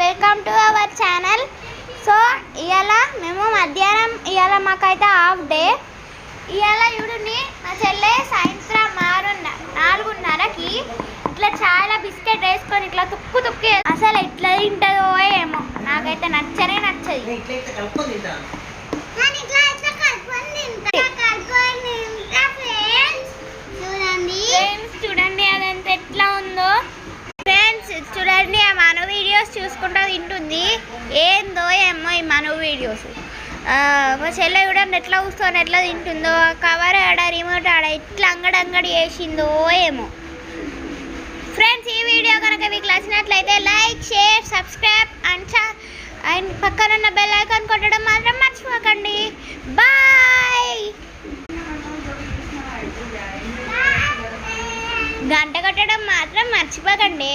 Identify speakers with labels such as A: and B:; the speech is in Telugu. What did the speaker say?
A: Welcome to our channel. So ఇవాళ మేము మధ్యాహ్నం ఇవాళ మాకైతే హాఫ్ డే. ఇవాళ చూడండి మా చెల్లె సాయంత్రం 4:30కి ఇట్లా చాలా బిస్కెట్ వేసుకొని ఇట్లా తుక్కి అసలు ఎట్లా తింటుందో ఏమో, నాకైతే నచ్చనే నచ్చదు. చూడండి అదంతా ఎట్లా ఉందో. ఫ్రెండ్స్ చూడండి, ఆ మను వీడియోస్ చూసుకుంటూ తింటుంది. ఏందో ఏమో ఈ మను వీడియోస్. మా చెల్లె చూడండి ఎట్లా కూర్చొని ఎట్లా తింటుందో. కవర్ ఆడ రిమోట్ ఆడ ఎట్లా అంగడి చేసిందో ఏమో. ఫ్రెండ్స్ ఈ వీడియో కనుక మీకు నచ్చినట్లయితే లైక్, షేర్, సబ్స్క్రైబ్ అండ్ పక్కనున్న బెల్ ఐకాన్ కొట్టడం మాత్రం మర్చిపోకండి. బాయ్. గంట కొట్టడం మాత్రం మర్చిపోకండి.